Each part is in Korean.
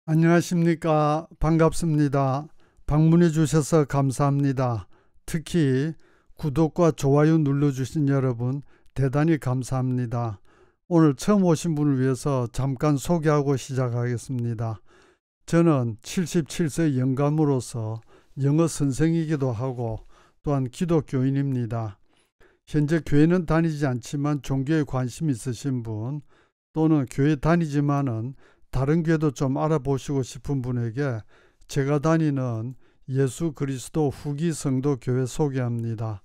안녕하십니까. 반갑습니다. 방문해 주셔서 감사합니다. 특히 구독과 좋아요 눌러주신 여러분 대단히 감사합니다. 오늘 처음 오신 분을 위해서 잠깐 소개하고 시작하겠습니다. 저는 77세 영감으로서 영어 선생이기도 하고 또한 기독교인입니다. 현재 교회는 다니지 않지만 종교에 관심 있으신 분 또는 교회 다니지만은 다른 교회도 좀 알아보시고 싶은 분에게 제가 다니는 예수 그리스도 후기 성도 교회 소개합니다.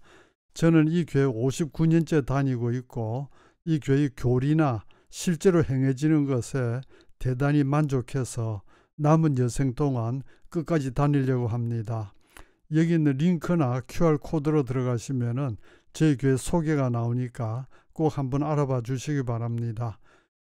저는 이 교회 59년째 다니고 있고 이 교회의 교리나 실제로 행해지는 것에 대단히 만족해서 남은 여생 동안 끝까지 다니려고 합니다. 여기 있는 링크나 QR코드로 들어가시면은 저희 교회 소개가 나오니까 꼭 한번 알아봐 주시기 바랍니다.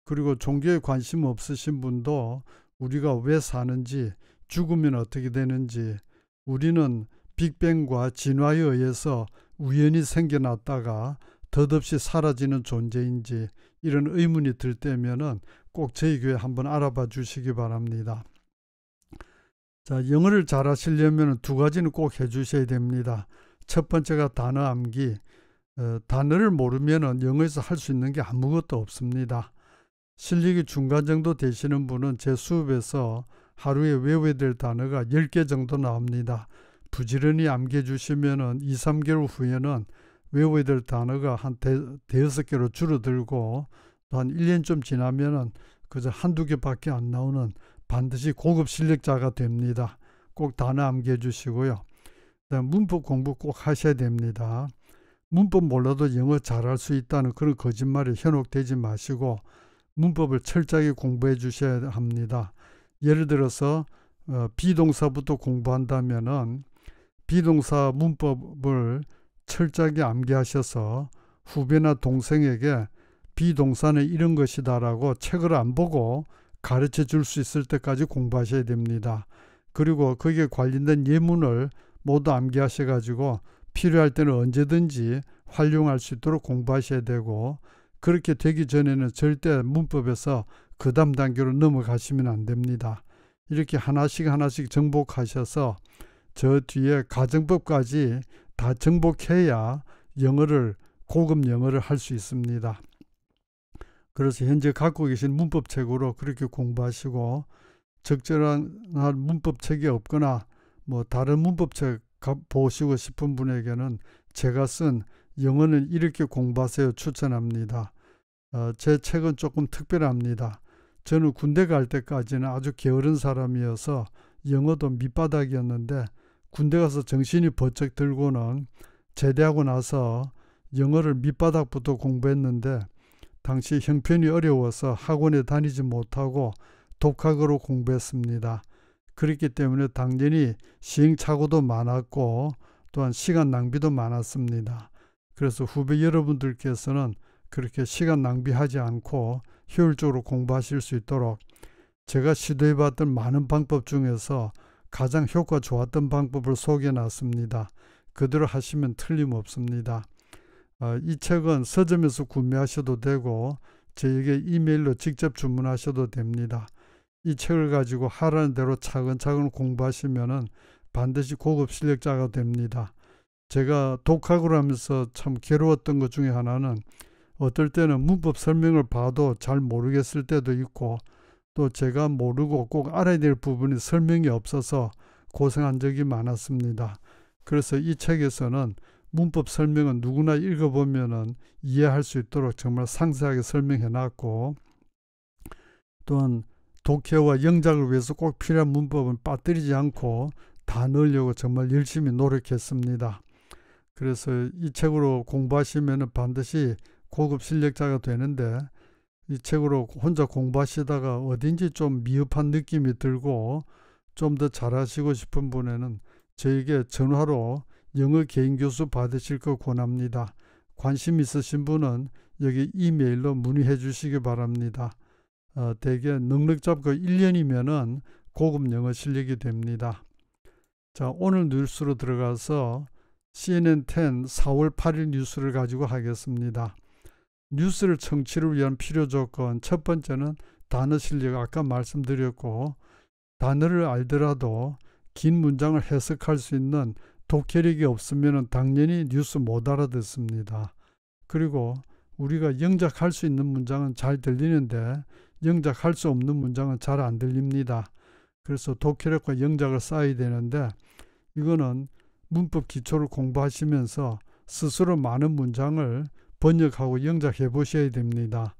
그리고 종교에 관심 없으신 분도 우리가 왜 사는지, 죽으면 어떻게 되는지, 우리는 빅뱅과 진화에 의해서 우연히 생겨났다가 덧없이 사라지는 존재인지 이런 의문이 들 때면은 꼭 저희 교회 한번 알아봐 주시기 바랍니다. 자, 영어를 잘 하시려면 두 가지는 꼭 해주셔야 됩니다. 첫 번째가 단어 암기. 단어를 모르면 영어에서 할 수 있는 게 아무것도 없습니다. 실력이 중간 정도 되시는 분은 제 수업에서 하루에 외워야 될 단어가 10개 정도 나옵니다. 부지런히 암기해 주시면 2, 3개월 후에는 외워야 될 단어가 한 대여섯 개로 줄어들고 또 한 1년쯤 지나면 그저 한두 개밖에 안 나오는 반드시 고급 실력자가 됩니다. 꼭 단어 암기해 주시고요. 그다음 문법 공부 꼭 하셔야 됩니다. 문법 몰라도 영어 잘할 수 있다는 그런 거짓말에 현혹되지 마시고 문법을 철저하게 공부해 주셔야 합니다. 예를 들어서 비동사부터 공부한다면은 비동사 문법을 철저하게 암기하셔서 후배나 동생에게 비동사는 이런 것이다라고 책을 안 보고 가르쳐 줄 수 있을 때까지 공부하셔야 됩니다. 그리고 거기에 관련된 예문을 모두 암기하셔 가지고 필요할 때는 언제든지 활용할 수 있도록 공부하셔야 되고, 그렇게 되기 전에는 절대 문법에서 그 다음 단계로 넘어가시면 안 됩니다. 이렇게 하나씩 하나씩 정복하셔서 저 뒤에 가정법까지 다 정복해야 고급 영어를 할 수 있습니다. 그래서 현재 갖고 계신 문법책으로 그렇게 공부하시고, 적절한 문법책이 없거나 뭐 다른 문법책 보시고 싶은 분에게는 제가 쓴 영어는 이렇게 공부하세요 추천합니다. 제 책은 조금 특별합니다. 저는 군대 갈 때까지는 아주 게으른 사람이어서 영어도 밑바닥이었는데 군대 가서 정신이 번쩍 들고는 제대하고 나서 영어를 밑바닥부터 공부했는데 당시 형편이 어려워서 학원에 다니지 못하고 독학으로 공부했습니다. 그렇기 때문에 당연히 시행착오도 많았고 또한 시간 낭비도 많았습니다. 그래서 후배 여러분들께서는 그렇게 시간 낭비하지 않고 효율적으로 공부하실 수 있도록 제가 시도해봤던 많은 방법 중에서 가장 효과 좋았던 방법을 소개해 놨습니다. 그대로 하시면 틀림없습니다. 이 책은 서점에서 구매하셔도 되고 저에게 이메일로 직접 주문하셔도 됩니다. 이 책을 가지고 하라는 대로 차근차근 공부하시면 반드시 고급 실력자가 됩니다. 제가 독학을 하면서 참 괴로웠던 것 중에 하나는 어떨 때는 문법 설명을 봐도 잘 모르겠을 때도 있고, 또 제가 모르고 꼭 알아야 될 부분이 설명이 없어서 고생한 적이 많았습니다. 그래서 이 책에서는 문법 설명은 누구나 읽어보면 이해할 수 있도록 정말 상세하게 설명해 놨고, 또한 독해와 영작을 위해서 꼭 필요한 문법은 빠뜨리지 않고 다 넣으려고 정말 열심히 노력했습니다. 그래서 이 책으로 공부하시면 반드시 고급 실력자가 되는데, 이 책으로 혼자 공부하시다가 어딘지 좀 미흡한 느낌이 들고 좀 더 잘하시고 싶은 분에는 저에게 전화로 영어 개인 교수 받으실 거 권합니다. 관심 있으신 분은 여기 이메일로 문의해 주시기 바랍니다. 대개 넉넉 잡고 1년이면은 고급 영어 실력이 됩니다. 자, 오늘 뉴스로 들어가서 CNN10 4월 8일 뉴스를 가지고 하겠습니다. 뉴스를 청취를 위한 필요 조건, 첫 번째는 단어 실력 아까 말씀드렸고, 단어를 알더라도 긴 문장을 해석할 수 있는 독해력이 없으면 당연히 뉴스 못 알아듣습니다. 그리고 우리가 영작할 수 있는 문장은 잘 들리는데 영작할 수 없는 문장은 잘 안 들립니다. 그래서 독해력과 영작을 쌓아야 되는데 이거는 문법 기초를 공부하시면서 스스로 많은 문장을 번역하고 영작해 보셔야 됩니다.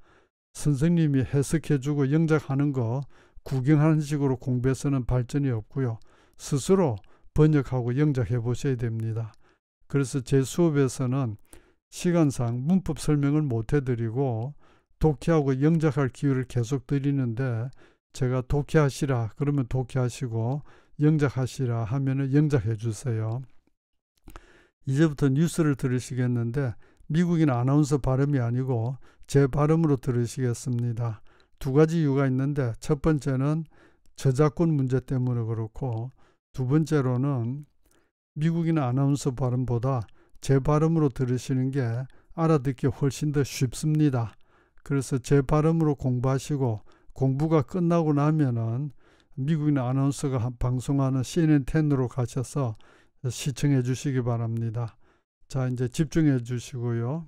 선생님이 해석해주고 영작하는 거 구경하는 식으로 공부해서는 발전이 없고요. 스스로 번역하고 영작해 보셔야 됩니다. 그래서 제 수업에서는 시간상 문법 설명을 못 해드리고 독해하고 영작할 기회를 계속 드리는데 제가 독해하시라 그러면 독해하시고 영작하시라 하면은 영작해 주세요. 이제부터 뉴스를 들으시겠는데 미국인 아나운서 발음이 아니고 제 발음으로 들으시겠습니다. 두 가지 이유가 있는데 첫 번째는 저작권 문제 때문에 그렇고 두 번째로는 미국인 아나운서 발음보다 제 발음으로 들으시는 게 알아듣기 훨씬 더 쉽습니다. 그래서 제 발음으로 공부하시고 공부가 끝나고 나면은 미국인 아나운서가 방송하는 CNN10으로 가셔서 시청해 주시기 바랍니다. 자, 이제 집중해 주시고요.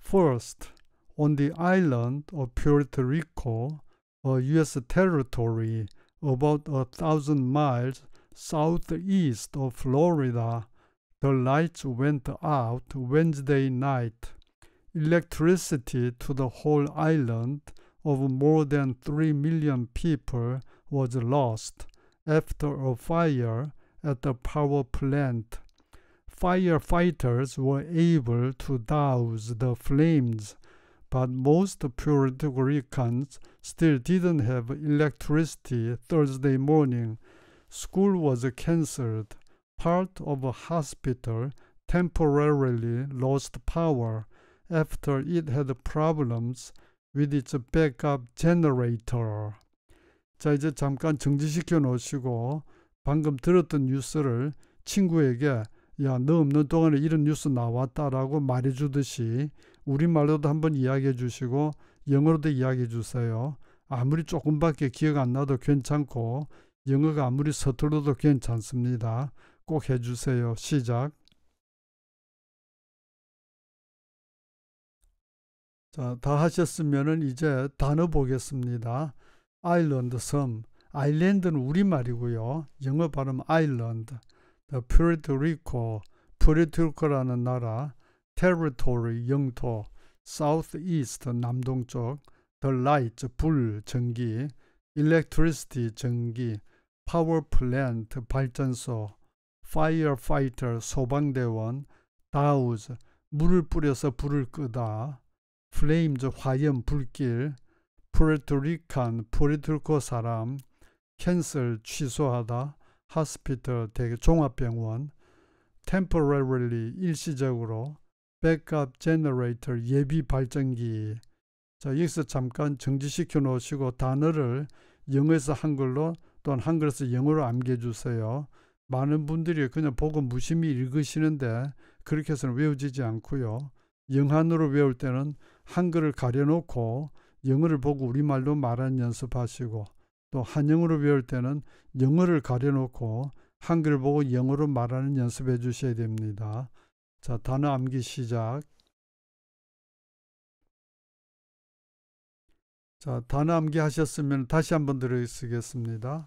First, on the island of Puerto Rico, a U.S. territory about 1,000 miles southeast of Florida, the lights went out Wednesday night. Electricity to the whole island of more than 3 million people was lost after a fire at the power plant. Firefighters were able to douse the flames, but most Puerto Ricans still didn't have electricity Thursday morning. School was canceled. Part of a hospital temporarily lost power after it had problems with its backup generator. 자, 이제 잠깐 정지시켜 놓으시고 방금 들었던 뉴스를 친구에게 야, 너 없는 동안에 이런 뉴스 나왔다라고 말해주듯이 우리말로도 한번 이야기해 주시고 영어로도 이야기해 주세요. 아무리 조금밖에 기억 안 나도 괜찮고 영어가 아무리 서툴러도 괜찮습니다. 꼭 해주세요. 시작. 자, 다 하셨으면은 이제 단어 보겠습니다. 아일랜드 섬. 아일랜드는 우리말이고요. 영어 발음 아일랜드. 푸에르토리코, 푸에르토리코라는 나라, 테리토리, 영토, 사우스이스트, 남동쪽, the light, 불, 전기, electricity, 전기, power plant, 발전소, firefighter, 소방대원, douse, 물을 뿌려서 불을 끄다, flames, 화염, 불길, 푸에르토리칸, 푸에르토리코 사람, cancel, 취소하다, hospital, 대개 종합병원, temporarily, 일시적으로, backup generator, 예비 발전기. 자, 여기서 잠깐 정지시켜 놓으시고 단어를 영어에서 한글로 또는 한글에서 영어로 암기해 주세요. 많은 분들이 그냥 보고 무심히 읽으시는데 그렇게 해서는 외워지지 않고요. 영한으로 외울 때는 한글을 가려놓고 영어를 보고 우리말로 말하는 연습하시고 또 한영어로 배울 때는 영어를 가려놓고 한글을 보고 영어로 말하는 연습해 주셔야 됩니다. 자, 단어 암기 시작. 자, 단어 암기 하셨으면 다시 한번 들으시겠습니다.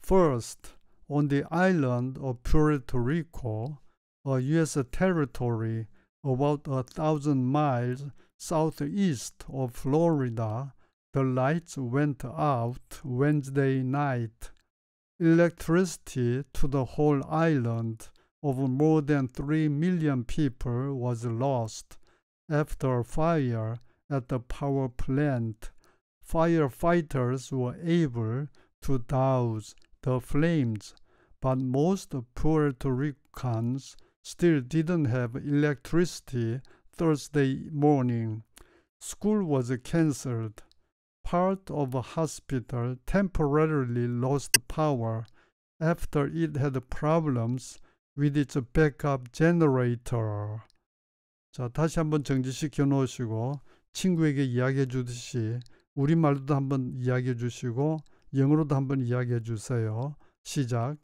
First, on the island of Puerto Rico, a U.S. territory about 1,000 miles southeast of Florida, the lights went out Wednesday night. Electricity to the whole island of more than 3 million people was lost after a fire at the power plant. Firefighters were able to douse the flames, but most Puerto Ricans still didn't have electricity Thursday morning. School was canceled. Part of a hospital temporarily lost power after it had problems with its backup generator. 자, 다시 한번 정지시켜 놓으시고 친구에게 이야기해 주듯이 우리말로도 한번 이야기해 주시고 영어로도 한번 이야기해 주세요. 시작.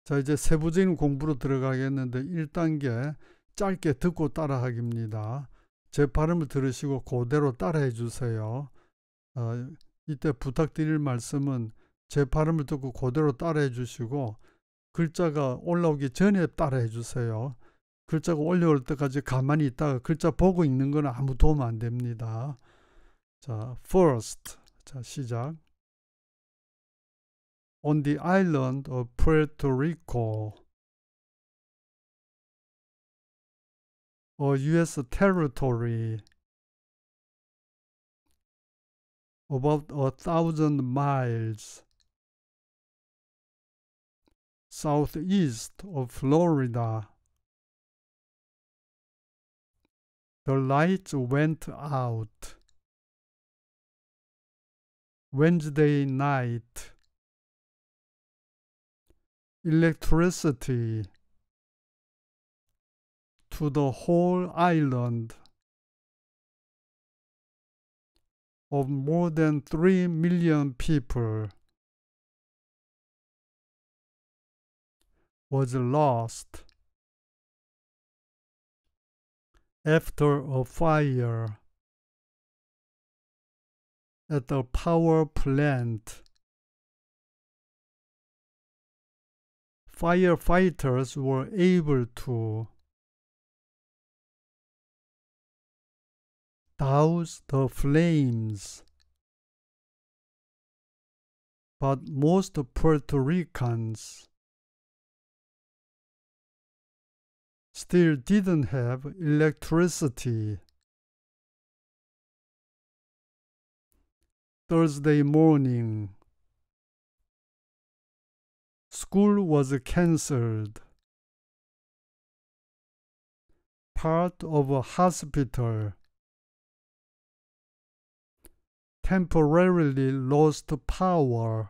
자, 이제 세부적인 공부로 들어가겠는데 1단계 짧게 듣고 따라하기입니다. 제 발음을 들으시고 그대로 따라해 주세요. 이때 부탁드릴 말씀은 제 발음을 듣고 그대로 따라해 주시고 글자가 올라오기 전에 따라해 주세요. 글자가 올라올 때까지 가만히 있다가 글자 보고 읽는 건 아무 도움 안 됩니다. 자, first. 자, 시작. On the island of Puerto Rico, a U.S. territory about 1,000 miles southeast of Florida, the lights went out Wednesday night. Electricity to the whole island of more than 3 million people was lost after a fire at the power plant. Firefighters were able to douse the flames, but most Puerto Ricans still didn't have electricity. Thursday morning, school was canceled. Part of a hospital temporarily lost power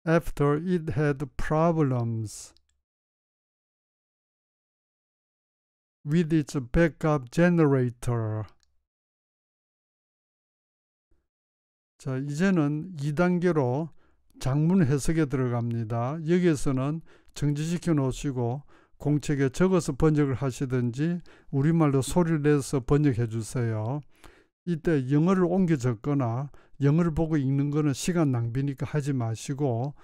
after it had problems with its backup generator. 자, 이제는 2단계로 장문 해석에 들어갑니다. 여기에서는 정지시켜 놓으시고 공책에 적어서 번역을 하시든지 우리말로 소리를 내서 번역해 주세요. 이때 영어를 옮겨 적거나 영어를 보고 읽는 거는 시간 낭비니까 하지 마시고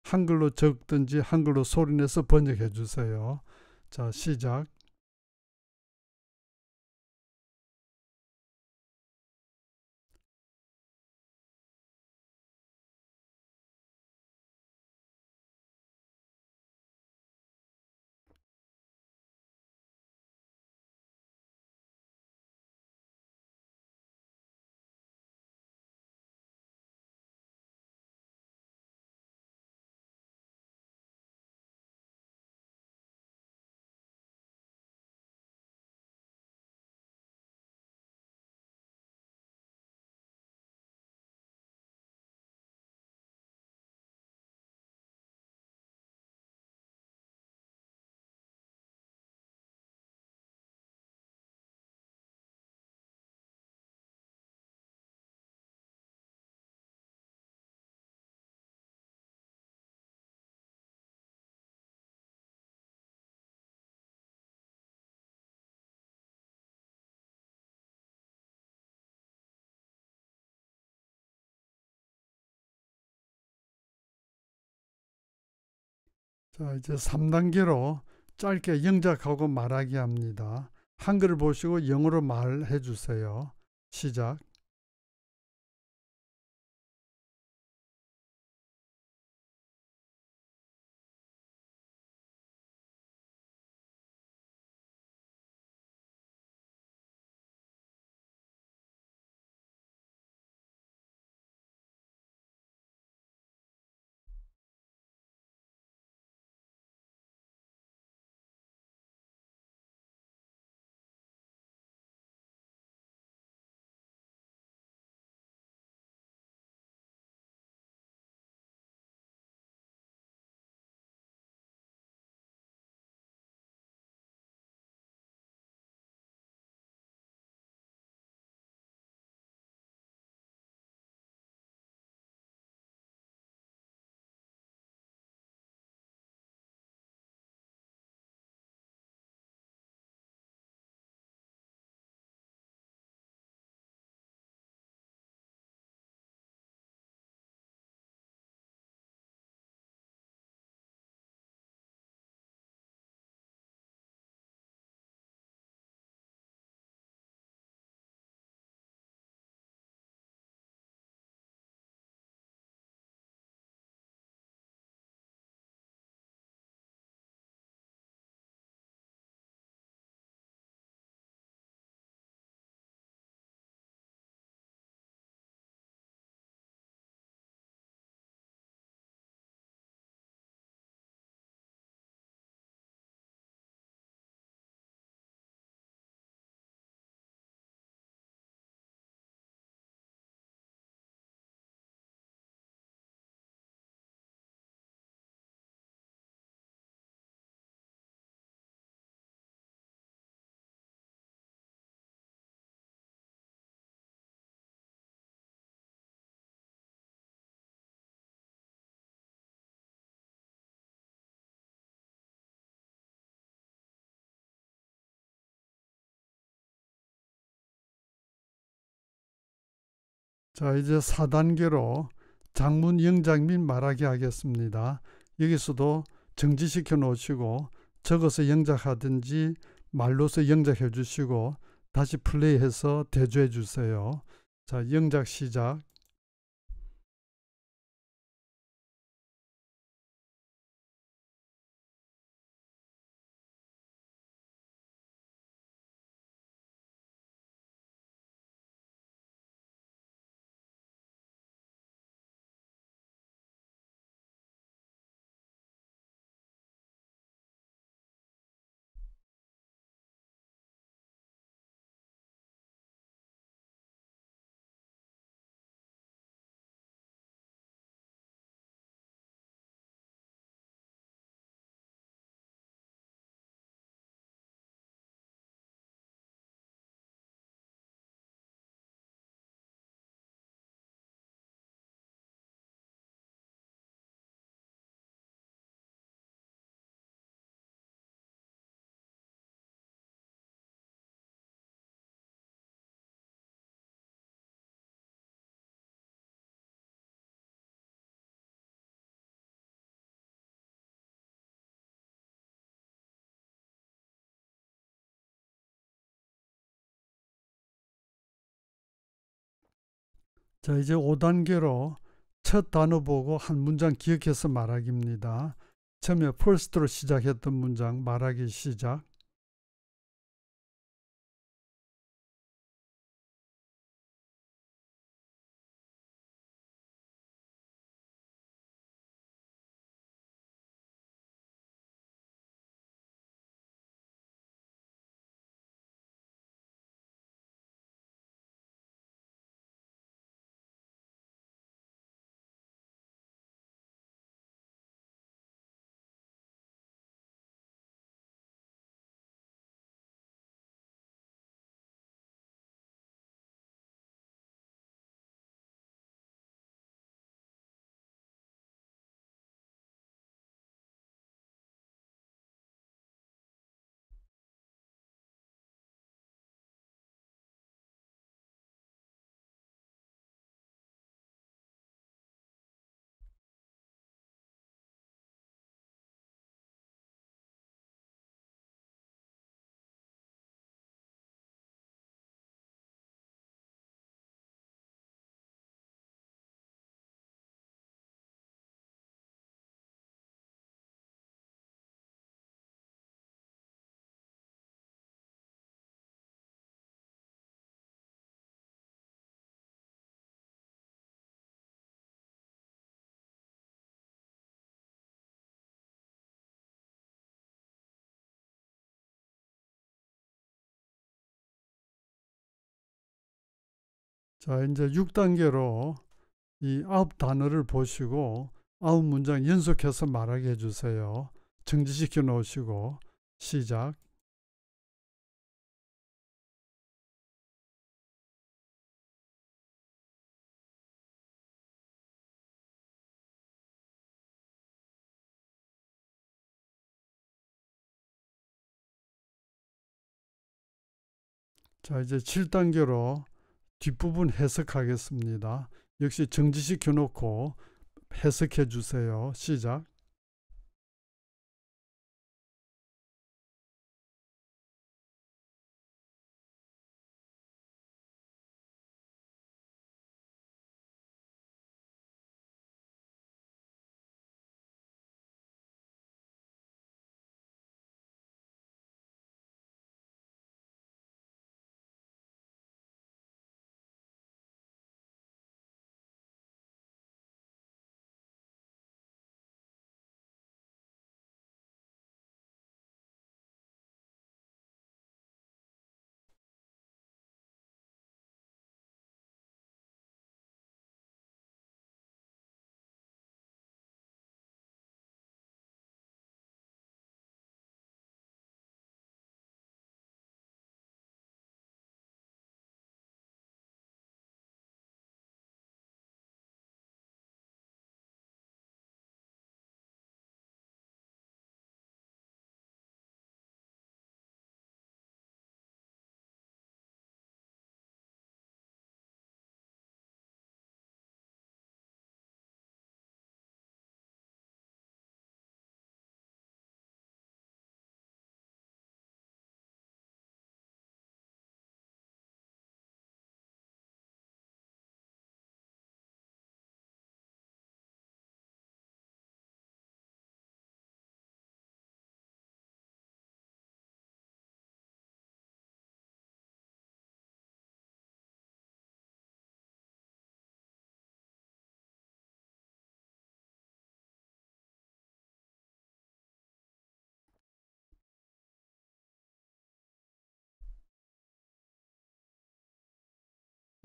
한글로 적든지 한글로 소리 내서 번역해 주세요. 자, 시작. 자, 이제 3단계로 짧게 영작하고 말하기 합니다. 한글을 보시고 영어로 말해 주세요. 시작. 자, 이제 4단계로 장문 영작 및 말하기 하겠습니다. 여기서도 정지시켜 놓으시고 적어서 영작하든지 말로서 영작해 주시고 다시 플레이해서 대조해 주세요. 자, 영작 시작. 자, 이제 5단계로 첫 단어 보고 한 문장 기억해서 말하기입니다. 처음에 first로 시작했던 문장 말하기 시작. 자, 이제 6단계로 이 9단어를 보시고 9문장 연속해서 말하게 해주세요. 정지시켜 놓으시고 시작. 자, 이제 7단계로 뒷부분 해석하겠습니다. 역시 정지시켜 놓고 해석해 주세요. 시작.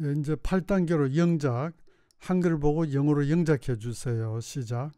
이제 8단계로 영작, 한글 보고 영어로 영작해 주세요. 시작.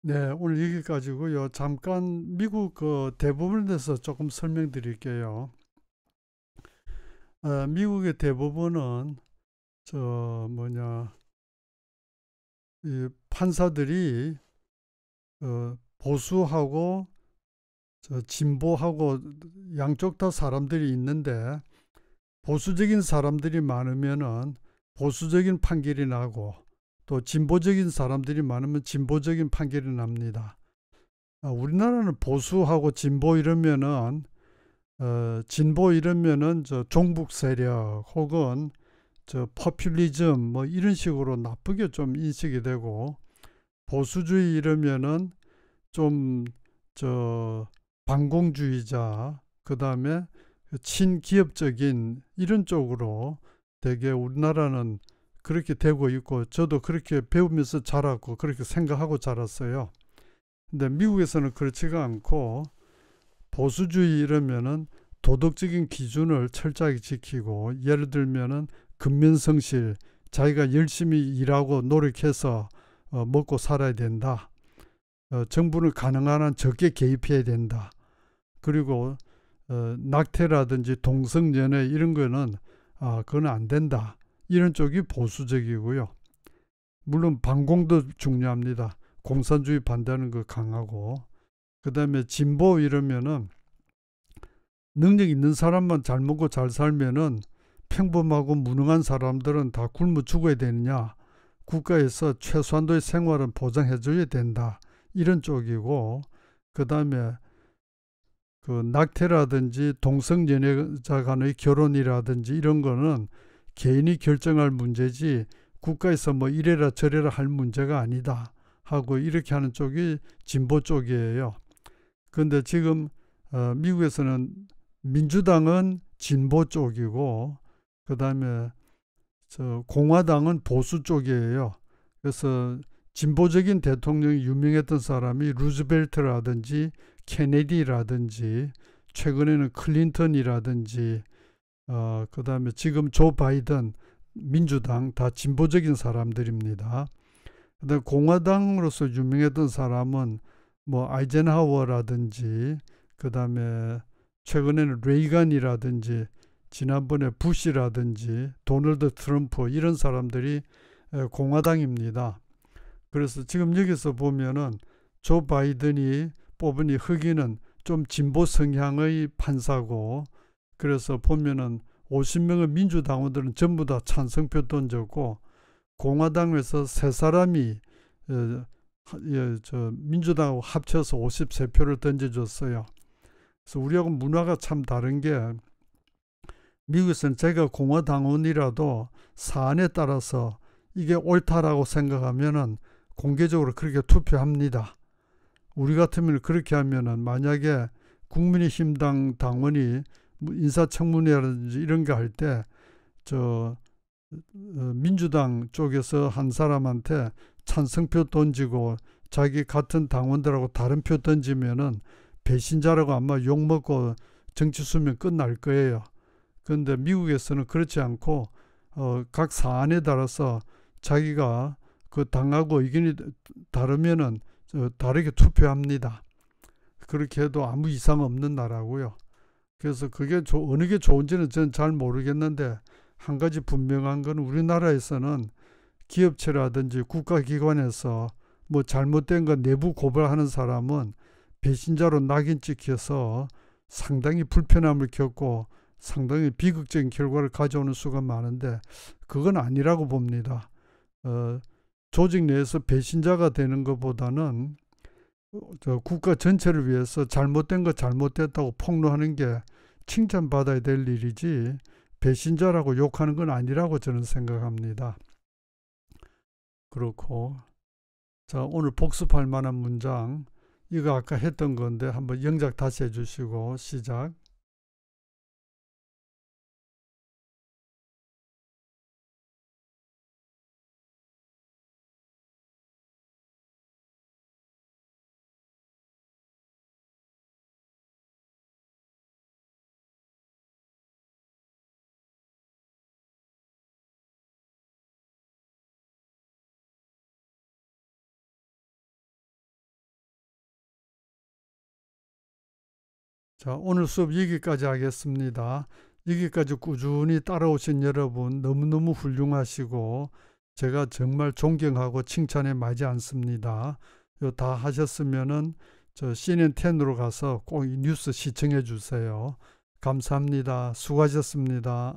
네, 오늘 여기까지고요. 잠깐 미국 그 대법원에 대해서 조금 설명드릴게요. 미국의 대법원은 저 뭐냐 이 판사들이 보수하고 저 진보하고 양쪽 다 사람들이 있는데 보수적인 사람들이 많으면은 보수적인 판결이 나고 또 진보적인 사람들이 많으면 진보적인 판결이 납니다. 우리나라는 보수하고 진보 이러면은 진보 이러면은 저 종북 세력 혹은 저 포퓰리즘 뭐 이런 식으로 나쁘게 좀 인식이 되고, 보수주의 이러면은 좀 저 반공주의자, 그 다음에 친기업적인 이런 쪽으로 되게 우리나라는 그렇게 되고 있고, 저도 그렇게 배우면서 자랐고 그렇게 생각하고 자랐어요. 근데 미국에서는 그렇지가 않고 보수주의 이러면은 도덕적인 기준을 철저하게 지키고, 예를 들면은 근면성실, 자기가 열심히 일하고 노력해서 먹고 살아야 된다. 정부는 가능한 한 적게 개입해야 된다. 그리고 낙태라든지 동성연애 이런 거는 그건 안 된다. 이런 쪽이 보수적이고요. 물론 반공도 중요합니다. 공산주의 반대하는 거 강하고, 그 다음에 진보 이러면은 능력 있는 사람만 잘 먹고 잘 살면은 평범하고 무능한 사람들은 다 굶어 죽어야 되느냐, 국가에서 최소한도의 생활은 보장해 줘야 된다. 이런 쪽이고, 그 다음에 그 낙태라든지 동성연애자 간의 결혼이라든지 이런 거는 개인이 결정할 문제지 국가에서 뭐 이래라 저래라 할 문제가 아니다 하고 이렇게 하는 쪽이 진보 쪽이에요. 그런데 지금 미국에서는 민주당은 진보 쪽이고, 그 다음에 공화당은 보수 쪽이에요. 그래서 진보적인 대통령이 유명했던 사람이 루즈벨트라든지 케네디라든지, 최근에는 클린턴이라든지, 그 다음에 지금 조 바이든, 민주당 다 진보적인 사람들입니다. 그다음에 공화당으로서 유명했던 사람은 뭐 아이젠하워라든지, 그 다음에 최근에는 레이건이라든지, 지난번에 부시라든지, 도널드 트럼프 이런 사람들이 공화당입니다. 그래서 지금 여기서 보면은 조 바이든이 뽑은 이 흑인은 좀 진보 성향의 판사고, 그래서 보면은 50명의 민주당원들은 전부 다 찬성표 던졌고, 공화당에서 세 사람이 민주당하고 합쳐서 53표를 던져줬어요. 그래서 우리하고 문화가 참 다른 게 미국에서는 제가 공화당원이라도 사안에 따라서 이게 옳다라고 생각하면은 공개적으로 그렇게 투표합니다. 우리 같으면 그렇게 하면은 만약에 국민의힘당 당원이 인사청문회라든지 이런 거 할 때 저 민주당 쪽에서 한 사람한테 찬성표 던지고 자기 같은 당원들하고 다른 표 던지면은 배신자라고 아마 욕먹고 정치 수명 끝날 거예요. 그런데 미국에서는 그렇지 않고 각 사안에 따라서 자기가 그 당하고 의견이 다르면은 다르게 투표합니다. 그렇게 해도 아무 이상 없는 나라고요. 그래서 그게 어느 게 좋은지는 저는 잘 모르겠는데 한 가지 분명한 건 우리나라에서는 기업체라든지 국가기관에서 뭐 잘못된 거 내부 고발하는 사람은 배신자로 낙인 찍혀서 상당히 불편함을 겪고 상당히 비극적인 결과를 가져오는 수가 많은데 그건 아니라고 봅니다. 조직 내에서 배신자가 되는 것보다는 국가 전체를 위해서 잘못된 거 잘못됐다고 폭로하는 게 칭찬받아야 될 일이지 배신자라고 욕하는 건 아니라고 저는 생각합니다. 그렇고 자, 오늘 복습할 만한 문장 이거 아까 했던 건데 한번 영작 다시 해주시고 시작. 자, 오늘 수업 여기까지 하겠습니다. 여기까지 꾸준히 따라오신 여러분 너무너무 훌륭하시고 제가 정말 존경하고 칭찬에 마지 않습니다. 요 다 하셨으면은 저 CNN10으로 가서 꼭 이 뉴스 시청해 주세요. 감사합니다. 수고하셨습니다.